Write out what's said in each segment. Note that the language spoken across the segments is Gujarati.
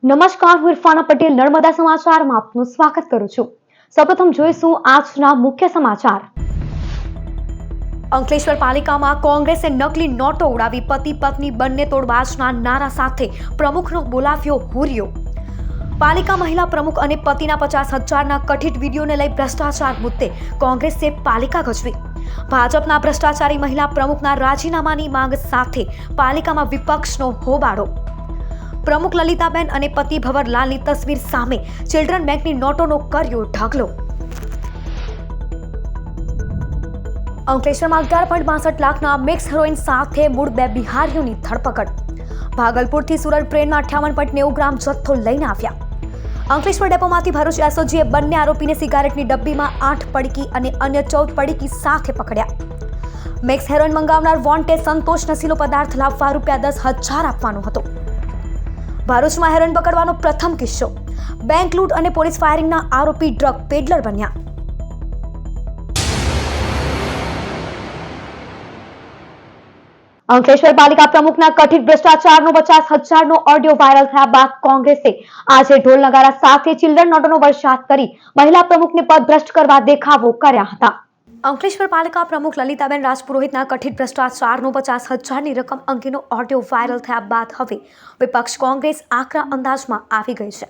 નમસ્કાર, હું ઇરફાના પટેલ નર્મદા સમાચારમાં આપનું સ્વાગત કરું છું। સૌપ્રથમ જોઈશું આજના મુખ્ય સમાચાર। અંકલેશ્વર પાલિકામાં કોંગ્રેસે નકલી નોટો ઉડાવી પતિ પત્ની બંને તોડબાજના નારા સાથે પ્રમુખનો બોલાવ્યો હુરિયો। પાલિકા મહિલા પ્રમુખ અને પતિના 50,000ના કથિત વિડીયોને લઈ ભ્રષ્ટાચાર મુદ્દે કોંગ્રેસે પાલિકા ગજવી। ભાજપના ભ્રષ્ટાચારી મહિલા પ્રમુખના રાજીનામાની માંગ સાથે પાલિકામાં વિપક્ષનો હોબાળો। પ્રમુખ લલિતાબેન અને પતિ ભવરલાલની તસવીર સામે ચિલ્ડ્રન બેંકની નોટોનો કર્યો ઢગલો। અંકલેશ્વરમાં 11.62 લાખના મિક્સ હેરોઇન સાથે મૂળ 2 બિહારીઓની ધરપકડ। ભાગલપુરથી સુરત ટ્રેનમાં 58.90 ગ્રામ જથ્થો લઈને આવ્યા। અંકલેશ્વર ડેપોમાંથી ભરૂચ એસઓજીએ બંને આરોપીને સિગારેટની ડબ્બીમાં 8 પડીકી અને અન્ય 14 પડીકી સાથે પકડ્યા। મિક્સ હેરોઇન મંગાવનાર વોન્ટેડ સંતોષ નશીલો પદાર્થ લાવવા ₹10,000 આપવાનો હતો। ભરૂચમાં હેરોઇન પકડવાનો પ્રથમ કિસ્સો। બેંક લૂંટ અને પોલીસ ફાયરિંગના આરોપી ડ્રગ પેડલર બન્યા। અંકલેશ્વર પાલિકા પ્રમુખના કથિત ભ્રષ્ટાચારનો 50,000નો ઓડિયો વાયરલ થયા બાદ કોંગ્રેસે આજે ઢોલ નગારા સાથે ચિલ્ડ્રન નોટોનો વરસાદ કરી મહિલા પ્રમુખને પદભ્રષ્ટ કરવા દેખાવો કર્યા હતા। અંકલેશ્વર પાલિકા પ્રમુખ લલિતાબેન રાજપુરોહિતના કથિત ભ્રષ્ટાચારનો 50,000ની રકમ અંગેનો ઓડિયો વાયરલ થયા બાદ હવે વિપક્ષ કોંગ્રેસ આકરા અંદાજમાં આવી ગઈ છે।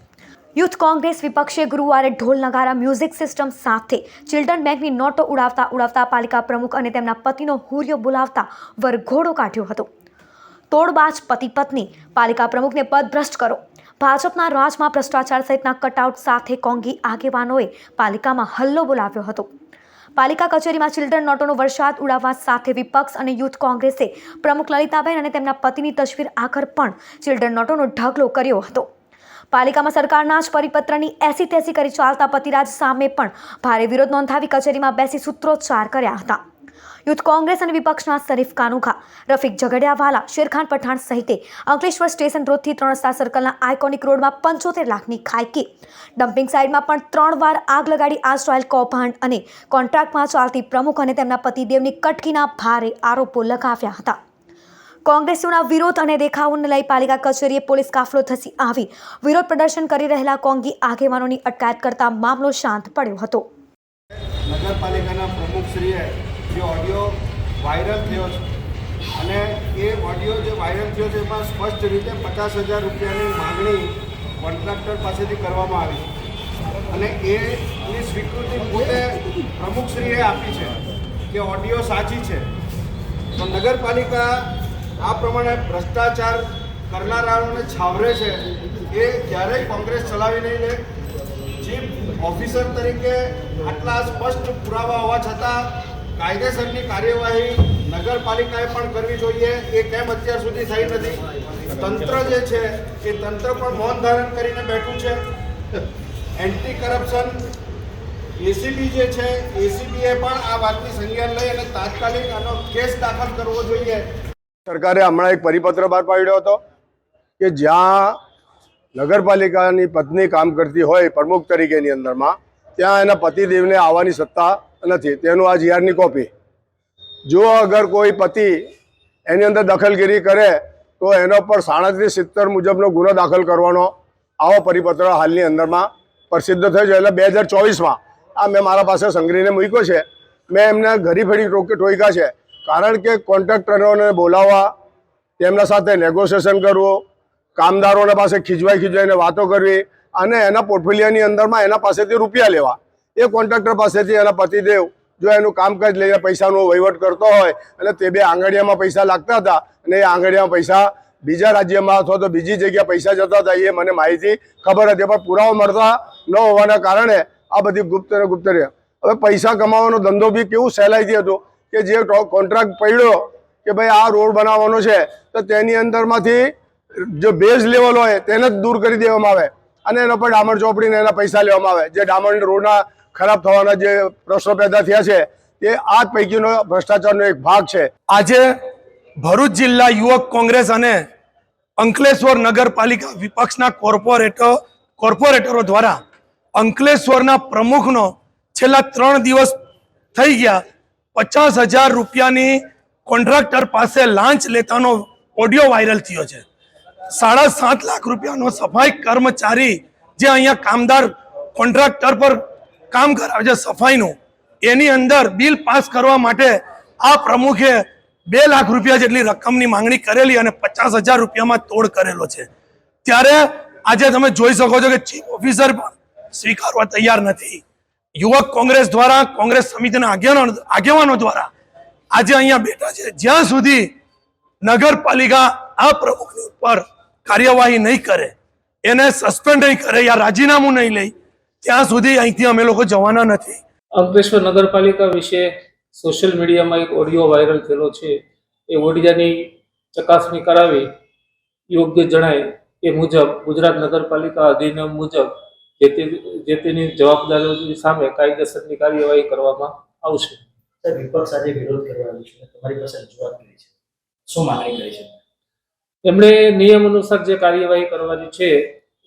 યુથ કોંગ્રેસ વિપક્ષે ગુરુવારે ઢોલ નગારા મ્યુઝિક સિસ્ટમ સાથે ચિલ્ડ્રન બેંકની નોટો ઉડાવતા પાલિકા પ્રમુખ અને તેમના પતિનો હુરિયો બોલાવતા વરઘોડો કાઢ્યો હતો। તોડબાજ પતિ પત્ની પાલિકા પ્રમુખને પદભ્રષ્ટ કરો। ભાજપના રાજમાં ભ્રષ્ટાચાર સહિતના કટઆઉટ સાથે કોંગી આગેવાનોએ પાલિકામાં હલ્લો બોલાવ્યો હતો। પાલિકા કચેરીમાં ચિલ્ડ્રન નોટોનો વરસાદ ઉડાવવા સાથે વિપક્ષ અને યુથ કોંગ્રેસે પ્રમુખ લલિતાબેન અને તેમના પતિની તસવીર આગળ પણ ચિલ્ડ્રન નોટોનો ઢગલો કર્યો હતો। પાલિકામાં સરકારના જ પરિપત્રની એસી તેસી કરી ચાલતા પતિરાજ સામે પણ ભારે વિરોધ નોંધાવી કચેરીમાં બેસી સૂત્રોચ્ચાર કર્યા હતા। યુથ કોંગ્રેસ અને વિપક્ષના શરીફ કાનુખા, રફીક ઝઘડિયાવાલા, શેરખાન પઠાણ સહિતે અંકલેશ્વર સ્ટેશન રોડથી 3 રસ્તા સર્કલના આઇકોનિક રોડમાં 75 લાખની ખાયકી, ડમ્પિંગ સાઇડમાં પણ 3 વાર આગ લગાડી આજ કૌભાંડ અને કોન્ટ્રાક્ટમાં ચાલતી પ્રમુખ અને તેમના પતિદેવની કટકીના ભારે આરોપો લગાવ્યા હતા। કોંગ્રેસીઓના વિરોધ અને દેખાવોને લઈ પાલિકા કચેરીએ પોલીસ કાફલો ધસી આવી વિરોધ પ્રદર્શન કરી રહેલા કોંગી આગેવાનોની અટકાયત કરતા મામલો શાંત પડ્યો હતો। નગરપાલિકાના પ્રમુખશ્રીએ જે ઓડિયો વાયરલ થયો છે અને એ ઓડિયો જે વાયરલ થયો છે એમાં સ્પષ્ટ રીતે ₹50,000ની માગણી કોન્ટ્રાક્ટર પાસેથી કરવામાં આવી છે અને એની સ્વીકૃતિ પોતે પ્રમુખશ્રીએ આપી છે કે ઓડિયો સાચી છે। તો નગરપાલિકા આ પ્રમાણે ભ્રષ્ટાચાર કરનારાઓને છાવરે છે એ ક્યારેય કોંગ્રેસ ચલાવી નહીં લે। ચીફ ઓફિસર તરીકે આટલા સ્પષ્ટ પુરાવા હોવા છતાં કાયદેસરની કાર્યવાહી નગરપાલિકાએ પણ કરવી જોઈએ, એ કેમ અત્યાર સુધી થઈ નથી? તંત્ર જે છે એ તંત્ર પણ મૌન ધારણ કરીને બેઠું છે। એન્ટી કરપ્શન એસીબી જે છે એસીબીએ પણ આ વાતની સંજ્ઞાન લઈ અને તાત્કાલિક આનો કેસ દાખલ કરવો જોઈએ। સરકારે હમણાં એક પરિપત્ર બહાર પાડ્યો હતો કે જ્યાં નગરપાલિકાની પત્ની કામ કરતી હોય પ્રમુખ તરીકેની અંદરમાં, ત્યાં એના પતિદેવને આવવાની સત્તા નથી। તેનું આ જીઆરની કોપી। જો અગર કોઈ પતિ એની અંદર દખલગીરી કરે તો એનો પર 37-70 મુજબનો ગુનો દાખલ કરવાનો આવો પરિપત્ર હાલની અંદરમાં પ્રસિદ્ધ થયો છે। એટલે 2024માં આ મેં મારા પાસે સંગ્રહીને મૂક્યો છે। મેં એમને ઘડીફેડી ટોક્યા છે, કારણ કે કોન્ટ્રાક્ટરોને બોલાવવા, તેમના સાથે નેગોશિએશન કરવું, કામદારોના પાસે ખીજવાઈને વાતો કરવી અને એના પોર્ટફોલિયોની અંદરમાં એના પાસેથી રૂપિયા લેવા। એ કોન્ટ્રાક્ટર પાસેથી એના પતિદેવ જો એનું કામકાજ લઈને પૈસાનો વહીવટ કરતો હોય અને તે 2 આંગળીયામાં પૈસા લાગતા હતા અને એ આંગળીયામાં પૈસા બીજા રાજ્યમાં અથવા તો બીજી જગ્યાએ પૈસા જતા હતા, એ મને માહિતી ખબર હતી, પણ પુરાવા મળતા ન હોવાના કારણે આ બધી ગુપ્ત રહે। હવે પૈસા કમાવાનો ધંધો બી કેવું સહેલાઈથી હતો કે જે કોન્ટ્રાક્ટ પડ્યો કે ભાઈ આ રોડ બનાવવાનો છે તો તેની અંદરમાંથી જો બેઝ લેવલ હોય તેને જ દૂર કરી દેવામાં આવે અને એના પર ડામર ચોપડીને એના પૈસા લેવામાં આવે। જે ડામર રોડના ખરાબ થવાના જે પ્રશ્નો પેદા થયા છે તે આ જ પૈકીનો ભ્રષ્ટાચારનો એક ભાગ છે। આજે ભરૂચ જિલ્લા યુવક કોંગ્રેસ અને અંકલેશ્વર નગરપાલિકા વિપક્ષના કોર્પોરેટરો દ્વારા અંકલેશ્વરના પ્રમુખનો છેલ્લા 3 દિવસ થઈ ગયા ₹50,000ની કોન્ટ્રાક્ટર પાસે લાંચ લેતાનો ઓડિયો વાયરલ થયો છે। 7.5 લાખ રૂપિયાનો સફાઈ કર્મચારી જે અહીંયા કામદાર કોન્ટ્રાક્ટર પર કામ કરાવે છે સફાઈનું, એની અંદર બિલ પાસ કરવા માટે આ પ્રમુખે 2 લાખ રૂપિયા જેટલી રકમની માંગણી કરેલી અને 50,000 રૂપિયામાં તોડ કરેલો છે. ત્યારે આજે તમે જોઈ શકો છો કે ચીફ ઓફિસર પણ સ્વીકારવા તૈયાર નથી. યુવક કોંગ્રેસ દ્વારા, કોંગ્રેસ સમિતિના આગેવાનો દ્વારા આજે અહીંયા બેઠા છે. જ્યાં સુધી નગરપાલિકા આ પ્રમુખની ઉપર કાર્યવાહી નહીં કરે, એને સસ્પેન્ડ નહીં કરે યા રાજીનામું નહીં લે, ત્યાં સુધી અહીંથી અમે લોકો જવાના નથી. અંકલેશ્વર નગરપાલિકા વિશે સોશિયલ મીડિયામાં એક ઓડિયો વાયરલ થયેલો છે. એ ઓડિયાની ચકાસણી કરાવી યોગ્ય જણાય એ મુજબ ગુજરાત નગરપાલિકા અધિનિયમ મુજબ જે તેની જવાબદારીઓ સામે કાયદેસરની કાર્યવાહી કરવામાં આવશે. વિપક્ષ આજે વિરોધ કરવા આવ્યું છે, તમારી પાસે રજૂઆત કરી છે, શું માંગણી કરી છે? એમણે નિયમ અનુસાર જે કાર્યવાહી કરવાની છે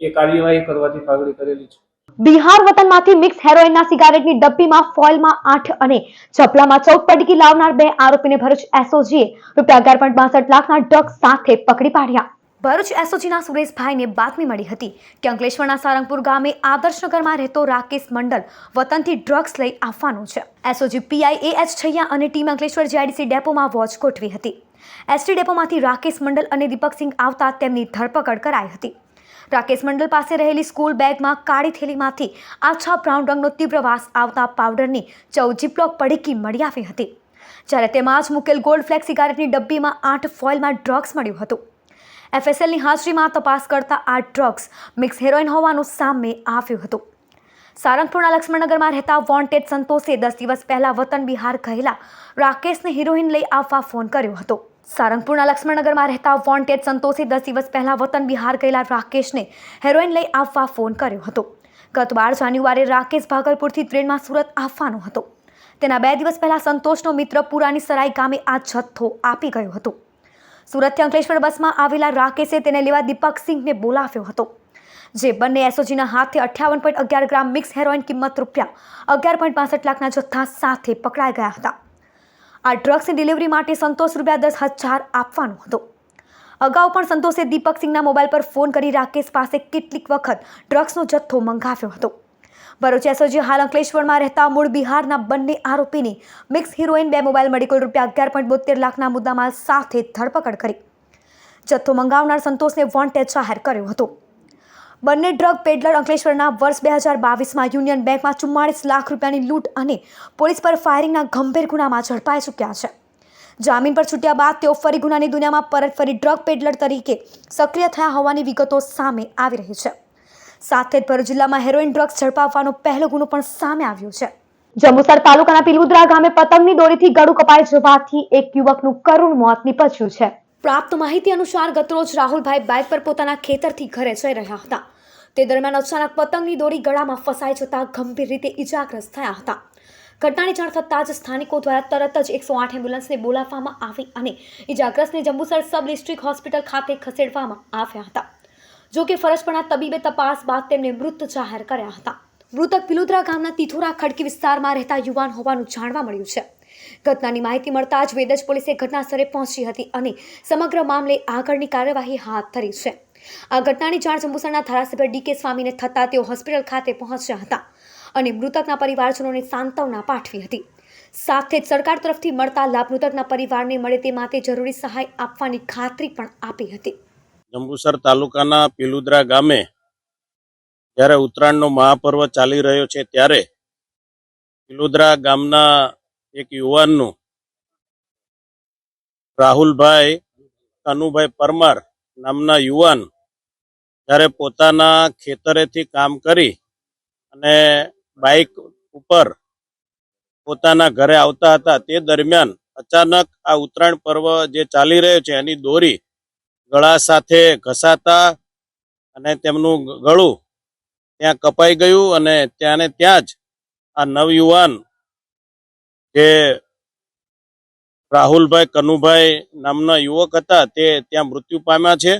એ કાર્યવાહી કરવાની માંગણી કરેલી છે. બિહાર વતનમાંથી મિક્સ હેરોઇનના સિગારેટની ડબ્બીમાં ફોઇલમાં 8 અને ચપલામાં 14 પડીકી લાવનાર 2 આરોપીને ભરૂચ એસઓજીએ ₹11.62 લાખના ડ્રગ્સ સાથે પકડી પાડ્યા. ભરૂચ એસઓજીના સુરેશભાઈને બાતમી મળી હતી કે અંકલેશ્વરના સારંગપુર ગામે આદર્શનગરમાં રહેતો રાકેશ મંડલ વતનથી ડ્રગ્સ લઈ આવવાનો છે. એસઓજી પીઆઈ AH છૈયા અને ટીમ અંકલેશ્વર જીઆઈડીસી ડેપોમાં વોચ ગોઠવી હતી. એસટી ડેપોમાંથી રાકેશ મંડલ અને દીપકસિંહ આવતા તેમની ધરપકડ કરાઈ હતી. રાકેશ મંડલ પાસે રહેલી સ્કૂલ બેગમાં કાળી થેલીમાંથી આછા બ્રાઉન રંગનો તીવ્ર વાસ આવતા પાવડરની 14 જીપલોક પડીકી મળી આવી હતી. જ્યારે તેમાં જ મુકેલ ગોલ્ડ ફ્લેક્સ સિગારેટની ડબ્બીમાં 8 ફોઇલમાં ડ્રગ્સ મળ્યું હતું. FSLની હાજરીમાં તપાસ કરતા આ ડ્રગ્સ મિક્સ હેરોઇન હોવાનું સામે આવ્યું હતું. સારંગપુરના લક્ષ્મણનગરમાં રહેતા વોન્ટેડ સંતોષે 10 દિવસ પહેલા વતન બિહાર ગયેલા રાકેશને હિરોઈન લઈ આવવા ફોન કર્યો હતો. સારંગપુરના લક્ષ્મણનગરમાં રહેતા વોન્ટેડ સંતોષે 10 દિવસ પહેલા વતન બિહાર ગયેલા રાકેશને હેરોઈન લઈ આવવા ફોન કર્યો હતો. ગત 12 જાન્યુઆરીએ રાકેશ ભાગલપુરથી ટ્રેનમાં સુરત આવવાનો હતો. તેના 2 દિવસ પહેલા સંતોષનો મિત્ર પુરાની સરાઈ ગામે આ જથ્થો આપી ગયો હતો. સુરતથી અંકલેશ્વર બસમાં આવેલા રાકેશે તેને લેવા દીપકસિંહને બોલાવ્યો હતો. જે બંને એસઓજીના હાથે 58.11 ગ્રામ મિક્સ હેરોઇન કિંમત ₹11.62 લાખના જથ્થા સાથે પકડાઈ ગયા હતા. આ ડ્રગ્સની ડિલિવરી માટે સંતોષ ₹10,000 આપવાનો હતો. અગાઉ પણ સંતોષે દીપકસિંહના મોબાઈલ પર ફોન કરી રાકેશ પાસે કેટલીક વખત ડ્રગ્સનો જથ્થો મંગાવ્યો હતો. ભરૂચ એસઓજી હાલ અંકલેશ્વરમાં રહેતા મૂળ બિહારના બંને આરોપીની મિક્સ હિરોઈન 2 મોબાઈલ મળી કુલ ₹11.72 લાખના મુદ્દામાલ સાથે ધરપકડ કરી. જથ્થો મંગાવનાર સંતોષને વોન્ટેડ જાહેર કર્યો હતો. બંને ડ્રગ પેડલર અંકલેશ્વરના વર્ષ 2022માં યુનિયન બેંકમાં 44 લાખ રૂપિયાની લૂંટ અને પોલીસ પર ફાયરિંગના ગંભીર ગુનામાં ઝડપાઈ ચૂક્યા છે. જામીન પર છૂટ્યા બાદ તેઓ ફરી ગુનાની દુનિયામાં પરત ફરી ડ્રગ પેડલર તરીકે સક્રિય થયા હોવાની વિગતો સામે આવી રહી છે. સાથે જ ભરૂચ જિલ્લામાં હેરોઇન ડ્રગ્સ ઝડપાવવાનો પહેલો ગુનો પણ સામે આવ્યો છે. જંબુસર તાલુકાના પિલુદ્રા ગામે પતંગની દોરીથી ગળું કપાઈ જવાથી એક યુવકનું કરુણ મોત નીપજ્યું છે. પ્રાપ્ત માહિતી અનુસાર ગતરોજ રાહુલભાઈ બાઇક પર પોતાના ખેતરથી ઘરે જઈ રહ્યા હતા. તે દરમિયાન અચાનક પતંગની દોરી ગળામાં ફસાઈ જતા ગંભીર રીતે ઇજાગ્રસ્ત થયા હતા. ઘટનાની જાણ થતાં જ સ્થાનિકો દ્વારા તરત જ 108 એમ્બ્યુલન્સને બોલાવવામાં આવી અને ઇજાગ્રસ્તને જંબુસર સબ ડિસ્ટ્રિક્ટ હોસ્પિટલ ખાતે ખસેડવામાં આવ્યા હતા. જો કે ફરજ પરના તબીબે તપાસ બાદ તેમને મૃત જાહેર કર્યા હતા. મૃતક પિલુદ્રા ગામના તિથોરા ખડકી વિસ્તારમાં રહેતા યુવાન હોવાનું જાણવા મળ્યું છે. ઘટનાની માહિતી મળતા જ વેદજ પોલીસે ઘટનાસ્થળે પહોંચી હતી અને સમગ્ર મામલે આગળની કાર્યવાહી હાથ ધરી છે. આ ઘટનાની જાણ જંબુસરના ધારાસભ્ય DK સ્વામીને થતાં તેઓ હોસ્પિટલ ખાતે પહોંચ્યા હતા અને મૃતકના પરિવારજનોને સાંત્વના પાઠવી હતી. સાથે જ સરકાર તરફથી મળતા લાભ મૃતકના પરિવારને મળે તે માટે જરૂરી સહાય આપવાની ખાતરી પણ આપી હતી. જંબુસર તાલુકાના પિલુદ્રા ગામે જ્યારે ઉત્તરાયણનો મહાપર્વ ચાલી રહ્યો છે ત્યારે પિલુદ્રા ગામના એક યુવાનનું રાહુલભાઈ કનુભાઈ પરમાર નામના યુવાન જ્યારે પોતાના ખેતરેથી કામ કરી અને બાઇક ઉપર પોતાના ઘરે આવતા હતા તે દરમિયાન અચાનક આ ઉત્તરાયણ પર્વ જે ચાલી રહ્યો છે એની દોરી ગળા સાથે ઘસાતા અને તેમનું ગળું ત્યાં કપાઈ ગયું અને ત્યાં જ આ નવયુવાન જે રાહુલભાઈ કનુભાઈ નામના યુવક હતા તે ત્યાં મૃત્યુ પામ્યા છે.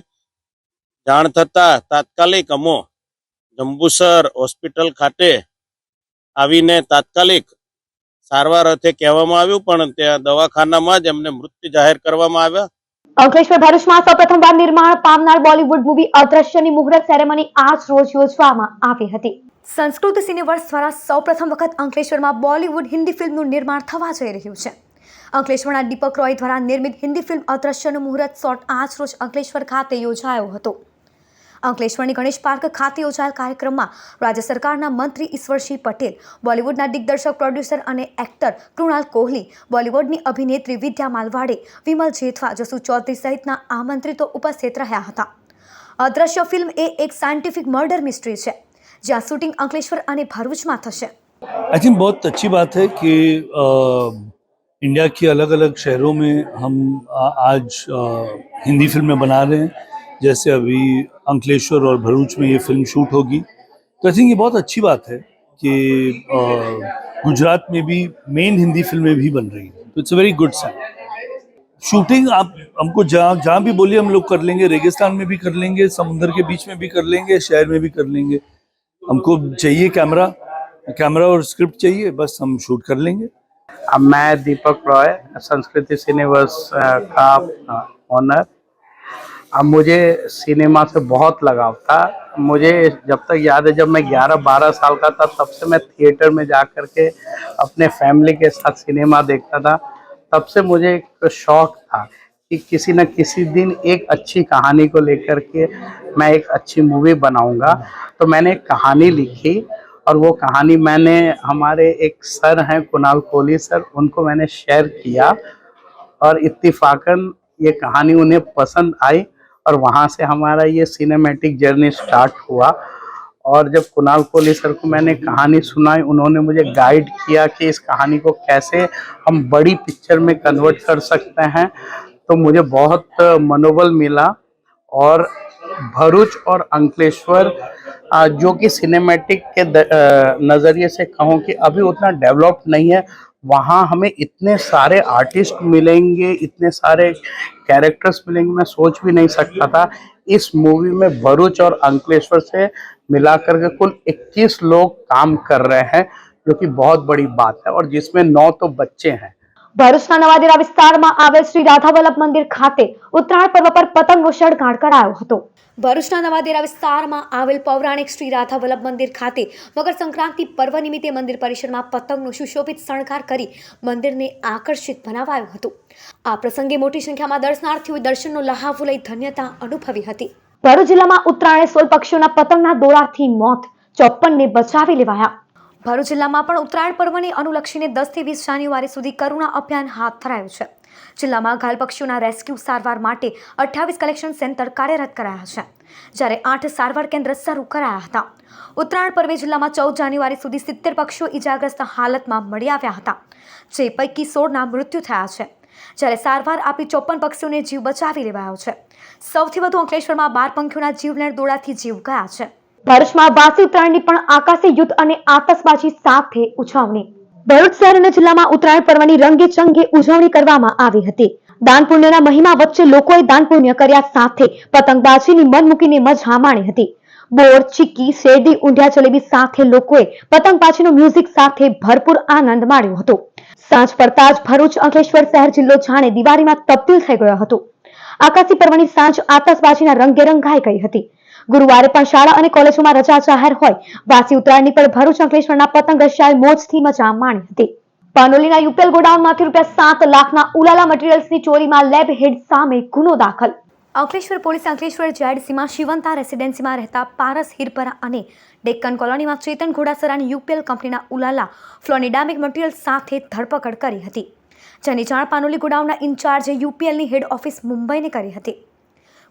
જાણ થતાં તાત્કાલિક અમો જંબુસર હોસ્પિટલ ખાતે આવીને તાત્કાલિક સારવાર અર્થે કહેવામાં આવ્યું, પણ ત્યાં દવાખાનામાં જ એમને મૃત્યુ જાહેર કરવામાં આવ્યા. અંકલેશ્વર ભરૂચમાં સૌપ્રથમવાર નિર્માણ પામનાર બોલિવૂડ મૂવી અદ્રશ્યની મુહૂર્ત સેરેમની આજ રોજ યોજવામાં આવી હતી. સંસ્કૃત સિનેવર્સ દ્વારા સૌપ્રથમ વખત અંકલેશ્વરમાં બોલિવૂડ હિન્દી ફિલ્મનું નિર્માણ થવા જઈ રહ્યું છે. અંકલેશ્વરના દીપક રોય દ્વારા નિર્મિત હિન્દી ફિલ્મ અદ્રશ્યનું મુહૂર્ત શોટ આજ રોજ અંકલેશ્વર ખાતે યોજાયો હતો. અંકલેશ્વરની ગણેશ પાર્ક ખાતે યોજાયેલ કાર્યક્રમમાં રાજ્ય સરકારના મંત્રી ઈશ્વરસિંહ પટેલ, બોલિવૂડના દિગ્દર્શક, પ્રોડ્યુસર અને એક્ટર કૃણાલ કોહલી, બોલિવૂડની અભિનેત્રી વિદ્યા માલવાડે, વિમલ જેઠવા, જસુ ચૌધરી સહિતના આમંત્રિતો ઉપસ્થિત રહ્યા હતા. અદ્રશ્ય ફિલ્મ એ એક સાયન્ટિફિક મર્ડર મિસ્ટ્રી છે, જ્યાં શૂટિંગ अंकलेश्वर અને ભરૂચમાં થશે. आई थिंक बहुत अच्छी बात है कि इंडिया के अलग अलग शहरों में हम आज हिंदी फिल्में बना रहे हैं. जैसे अभी अंकलेश्वर और भरूच में ये फिल्म शूट होगी, तो आई थिंक ये बहुत अच्छी बात है कि गुजरात में भी मेन हिंदी फिल्में भी बन रही हैं, तो it's a very good sign. Shooting आप हमको जहाँ भी बोलिए हम लोग कर लेंगे. रेगिस्तान में भी कर लेंगे, समुद्र के बीच में भी कर लेंगे, शहर में भी कर लेंगे. हमको चाहिए कैमरा और स्क्रिप्ट चाहिए, बस हम शूट कर लेंगे. अब मैं दीपक रॉय, संस्कृति सिनेवर्स का ओनर. अब मुझे सिनेमा से बहुत लगाव था. मुझे जब तक याद है, जब मैं 11-12 साल का था, तब से मैं थिएटर में जा कर के अपने फैमिली के साथ सिनेमा देखता था. तब से मुझे एक शौक था कि किसी न किसी दिन एक अच्छी कहानी को लेकर के मैं एक अच्छी मूवी बनाऊंगा. तो मैंने एक कहानी लिखी और वो कहानी मैंने हमारे एक सर हैं कुणाल कोहली सर, उनको मैंने शेयर किया और इत्तेफाकन ये कहानी उन्हें पसंद आई और वहाँ से हमारा ये सिनेमैटिक जर्नी स्टार्ट हुआ. और जब कुणाल कोहली सर को मैंने कहानी सुनाई, उन्होंने मुझे गाइड किया कि इस कहानी को कैसे हम बड़ी पिक्चर में कन्वर्ट कर सकते हैं. तो मुझे बहुत मनोबल मिला. और भरूच और अंकलेश्वर जो कि सिनेमैटिक के नज़रिए से कहूँ कि अभी उतना डेवलप नहीं है, वहाँ हमें इतने सारे आर्टिस्ट मिलेंगे, इतने सारे कैरेक्टर्स मिलेंगे, मैं सोच भी नहीं सकता था. इस मूवी में भरूच और अंकलेश्वर से मिलाकर के कुल 21 लोग काम कर रहे हैं, जो कि बहुत बड़ी बात है, और जिसमें 9 तो बच्चे हैं. ભરૂચના નવાદેરા વિસ્તારમાં આવેલ શ્રી રાધાવલ્લભ મંદિર ખાતે ઉત્તરાયણ પર્વ પર પતંગનો શણગાર કરાયો હતો. ભરૂચના નવાદેરા વિસ્તારમાં આવેલ પૌરાણિક શ્રી રાધાવલ્લભ મંદિર ખાતે મકર સંક્રાંતિ પર્વ નિમિત્તે મંદિર પરિસરમાં પતંગનો સુશોભિત શણગાર કરી મંદિરને આકર્ષિત બનાવાયું હતું. આ પ્રસંગે મોટી સંખ્યામાં દર્શનાર્થીઓએ દર્શનનો લહાવો લઈ ધન્યતા અનુભવી હતી. ભરૂચ જિલ્લામાં ઉત્તરાયણે 16 પક્ષીઓના પતંગના દોરાથી મોત, 54ને બચાવી લેવાયા. ભરૂચ જિલ્લામાં પણ ઉત્તરાયણ પર્વને અનુલક્ષીને 10 થી 20 જાન્યુઆરી સુધી કરુણા અભિયાન હાથ ધરાયું છે. જિલ્લામાં ઘાયલ પક્ષીઓના રેસ્ક્યુ સારવાર માટે 28 કલેક્શન સેન્ટર કાર્યરત કરાયા છે, જ્યારે 8 સારવાર કેન્દ્ર શરૂ કરાયા હતા. ઉત્તરાયણ પર્વે જિલ્લામાં 14 જાન્યુઆરી સુધી 70 પક્ષીઓ ઇજાગ્રસ્ત હાલતમાં મળી આવ્યા હતા, જે પૈકી 16ના મૃત્યુ થયા છે, જ્યારે સારવાર આપી 54 પક્ષીઓને જીવ બચાવી લેવાયો છે. સૌથી વધુ અંકલેશ્વરમાં 12 પંખીઓના જીવલેણ દોડાથી જીવ ગયા છે. ભરૂચમાં વાસી ઉત્તરાયણની પણ આકાશી યુદ્ધ અને આતશબાજી સાથે ઉજવણી. ભરૂચ શહેર અને જિલ્લામાં ઉત્તરાયણ પર્વની રંગે ચંગે ઉજવણી કરવામાં આવી હતી. દાન પુણ્યના મહિમા વચ્ચે લોકોએ દાન પુણ્ય કર્યા સાથે પતંગબાજીની મન મૂકીને મજા માણી હતી. બોર, ચીક્કી, શેરડી, ઊંધિયા, જલેબી સાથે લોકોએ પતંગબાજીનો મ્યુઝિક સાથે ભરપૂર આનંદ માણ્યો હતો. સાંજ પડતા જ ભરૂચ અંકલેશ્વર શહેર જિલ્લો જાણે દિવાળીમાં તબદીલ થઈ ગયો હતો. આકાશી પર્વની સાંજ આતશબાજીના રંગે રંગાઈ ગઈ હતી. ગુરુવારે પણ શાળા અને કોલેજોમાં રજા જાહેર હોય, વાસી ઉત્તરાયણની પણ ભરૂચ અંકલેશ્વરના પતંગ રશિયાએ મોજથી મજા માણી હતી. પાનોલીના યુપીએલ ગોડાઉનમાંથી ₹7 લાખના ઉલાલા મટીરીયલ્સની ચોરીમાં લેબ હેડ સામે ગુનો દાખલ. અંકલેશ્વર પોલીસે અંકલેશ્વર જીઆઈડીસીમાં શિવંતા રેસિડેન્સીમાં રહેતા પારસ હિરપરા અને ડેક્કન કોલોનીમાં ચેતન ઘોડાસરાની યુપીએલ કંપનીના ઉલાલા ફ્લોનિડામિક મટીરીયલ સાથે ધરપકડ કરી હતી, જેની જાણ પાનોલી ગોડાઉનના ઇન્ચાર્જે યુપીએલની હેડ ઓફિસ મુંબઈને કરી હતી.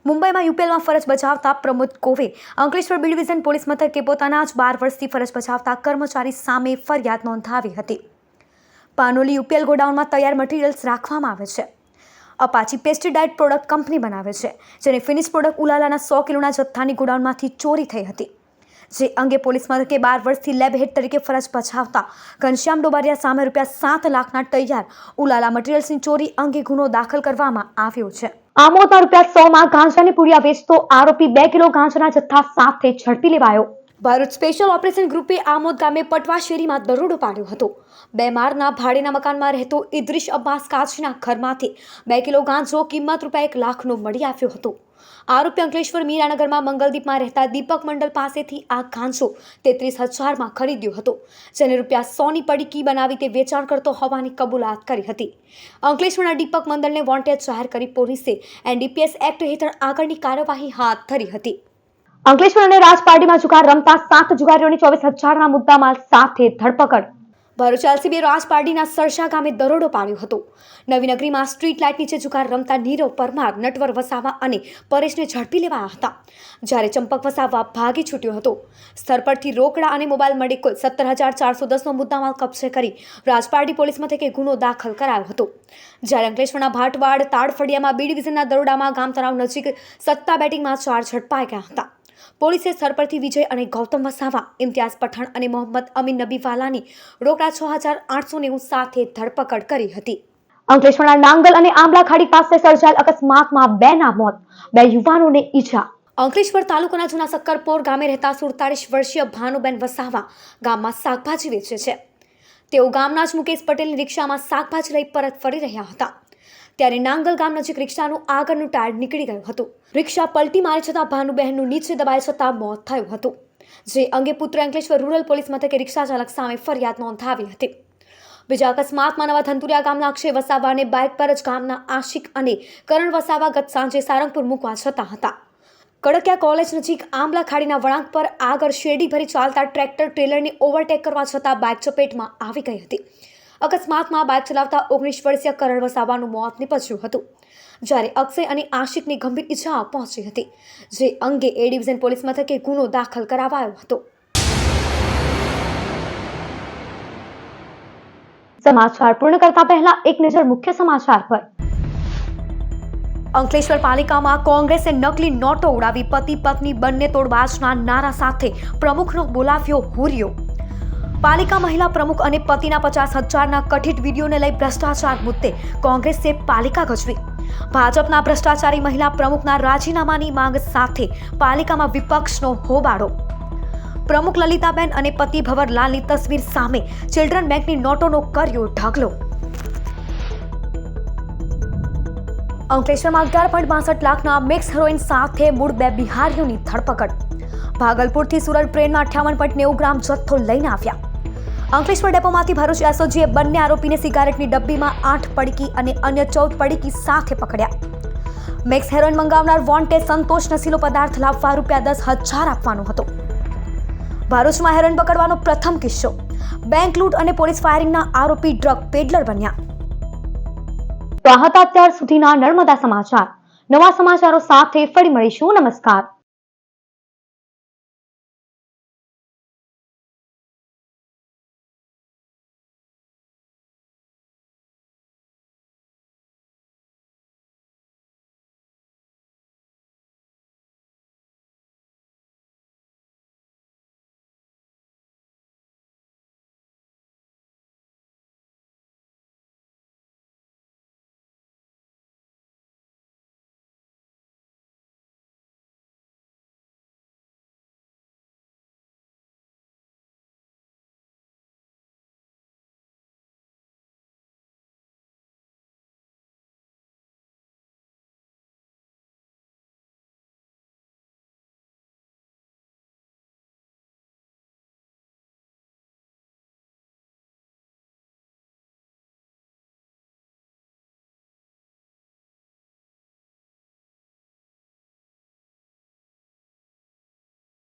મુંબઈમાં યુપીએલમાં ફરજ બજાવતા Pramod Kove Ankleshwar B division police મથકે પોતાના જ 12 વર્ષથી ફરજ બજાવતા કર્મચારી સામે ફરિયાદ નોંધાવી હતી. પાનોલી યુપીએલ ગોડાઉનમાં તૈયાર મટીરીયલ્સ રાખવામાં આવે છે. અપાચી પેસ્ટિસાઇડ પ્રોડક્ટ કંપની બનાવે છે, જેની ફિનિશ પ્રોડક્ટ ઉલાલાના 100 કિલોના જથ્થાની ગોડાઉનમાંથી ચોરી થઈ હતી, જે અંગે પોલીસ મથકે 12 વર્ષથી લેબ હેડ તરીકે ફરજ બજાવતા ઘનશ્યામ ડોબારિયા સામે ₹7 લાખના તૈયાર ઉલાલા મટીરીયલ્સની ચોરી અંગે ગુનો દાખલ કરવામાં આવ્યો છે. આમોદમાં ₹100માં ગાંજાની પુડિયા વેચતો આરોપી 2 કિલો ગાંજાના જથ્થા સાથે ઝડપી લેવાયો. ભરૂચ સ્પેશિયલ ઓપરેશન ગ્રુપે આમોદ ગામે પટવા શેરીમાં દરોડો પાડ્યો હતો. 2 માળના ભાડેના મકાનમાં રહેતો ઇદ્રીશ અબ્બાસ કાચીના ઘરમાંથી 2 કિલો ગાંજો કિંમત ₹1 લાખનો મળી આવ્યો હતો. આરોપી અંકલેશ્વર મીરાનગરમાં મંગલદીપમાં રહેતા દીપક મંડલ પાસેથી આ ગાંજો 33,000માં ખરીદ્યો હતો, જેને ₹100ની પડીકી બનાવી તે વેચાણ કરતો હોવાની કબૂલાત કરી હતી. અંકલેશ્વરના દીપક મંડલને વોન્ટેડ જાહેર કરી પોલીસે NDPS એક્ટ હેઠળ આગળની કાર્યવાહી હાથ ધરી હતી. અંકલેશ્વર અને રાજપારડીમાં જુગાર રમતા 7 જુગારીઓની 24,000ના મુદ્દામાલ સાથે ધરપકડ. ભરૂચ LCB રાજપારડીના સરસા ગામે દરોડો પાડ્યો હતો. નવીનગરીમાં સ્ટ્રીટ લાઇટ નીચે જુગાર રમતા નીરવ પરમાર, નટવર વસાવા અને પરેશને ઝડપી લેવાયા હતા, જ્યારે ચંપક વસાવા ભાગી છૂટ્યો હતો. સ્થળ પરથી રોકડા અને મોબાઈલ મળી કુલ 17,410નો મુદ્દામાલ કબજે કરી રાજપારડી પોલીસ મથકે ગુનો દાખલ કરાયો હતો. જ્યારે અંકલેશ્વરના ભાટવાડ તાડફળિયામાં B ડિવિઝનના દરોડામાં ગામ તળાવ નજીક સત્તા બેટિંગમાં 4 ઝડપાઈ ગયા હતા. પોલીસે સ્થળ પરથી વિજય અને ગૌતમ વસાવા, ઇમ્તિયાઝ પઠાણ અને મોહમ્મદ અમીન નબીવાલાની રોકડા 6,890 સાથે ધરપકડ કરી હતી. અંકલેશ્વરના નાંગલ અને આંબલા ખાડી પાસે સર્જાયેલ અકસ્માતમાં 2ના મોત, 2 યુવાનોને ઈજા. અંકલેશ્વર તાલુકાના જૂના સક્કરપોર ગામે રહેતા 47 વર્ષીય ભાનુબેન વસાવા ગામમાં શાકભાજી વેચે છે. તેઓ ગામના જ મુકેશ પટેલની રિક્ષામાં શાકભાજી લઈ પરત ફરી રહ્યા હતા, ત્યારે નાંગલ ગામ નજીક રિક્ષાનું આગળનું ટાયર નીકળી ગયું હતું. રિક્ષા પલટી મારી જતાં ભાનુબહેનનું નીચે દબાઈ જતાં મોત થયું હતું, જે અંગે પુત્ર અંકલેશ્વર રૂરલ પોલીસ મથકે રિક્ષા ચાલક સામે ફરિયાદ નોંધાવી હતી. બીજા અકસ્માતમાં નવા ધંતુરિયા ગામના અક્ષય વસાવા અને બાઇક પર જ ગામના આશિક અને કરણ વસાવા ગત સાંજે સારંગપુર મૂકવા જતા હતા. કડકિયા કોલેજ નજીક આંબલા ખાડીના વળાંક પર આગળ શેરડી ભરી ચાલતા ટ્રેક્ટર ટ્રેલરને ઓવરટેક કરવા જતાં બાઇક ચપેટમાં આવી ગઈ હતી. અકસ્માતમાં બાઇક ચલાવતા 19 વર્ષીય કરણ વસાવાનું મોત નીપજ્યું હતું, જ્યારે અક્ષય અને આશિકને ગંભીર ઈજાઓ પહોંચી હતી, જે અંગે A ડિવિઝન પોલીસ મથકે ગુનો દાખલ કરાવાયો હતો. સમાચાર પૂર્ણ કરતા પહેલા એક નજર મુખ્ય સમાચાર પર. અંકલેશ્વર પાલિકામાં કોંગ્રેસે નકલી નોટો ઉડાવી પતિ પત્ની બંને તોડબાજના નારા સાથે પ્રમુખનો બોલાવ્યો હુરિયો. પાલિકા મહિલા પ્રમુખ અને પતિના 50,000ના કથિત વિડીયોને લઈ ભ્રષ્ટાચાર મુદ્દે કોંગ્રેસે પાલિકા ગજવી. ભાજપના ભ્રષ્ટાચારી મહિલા પ્રમુખના રાજીનામાની માંગ સાથે પાલિકામાં વિપક્ષનો હોબાળો. પ્રમુખ લલિતાબેન અને પતિ ભવરલાલની તસવીર સામે ચિલ્ડ્રન બેંકની નોટોનો કર્યો ઢગલો. અંકલેશ્વરમાં 11.62 લાખના મિક્સ હેરોઇન સાથે મૂળ 2 બિહારીઓની ધરપકડ. ભાગલપુરથી સુરત ટ્રેનમાં 58.90 ગ્રામ જથ્થો લઈને આવ્યા. અંકલેશ્વર ડેપોમાંથી ભરૂચ SOGએ બંને આરોપીને સિગારેટની ડબ્બીમાં 8 પડીકી અને અન્ય 14 પડીકી સાથે પકડ્યા. મિક્સ હેરોઇન મંગાવનાર વોન્ટેડ સંતોષ નશીલો પદાર્થ લાવવા ₹10,000 આપવાનો હતો. ભરૂચમાં હેરોઇન પકડવાનો પ્રથમ કિસ્સો. બેંક લૂંટ અને પોલીસ ફાયરિંગના આરોપી ડ્રગ પેડલર બન્યા. તો આ હતા અત્યાર સુધીના નર્મદા સમાચાર. નવા સમાચારો સાથે ફરી મળીશું. નમસ્કાર.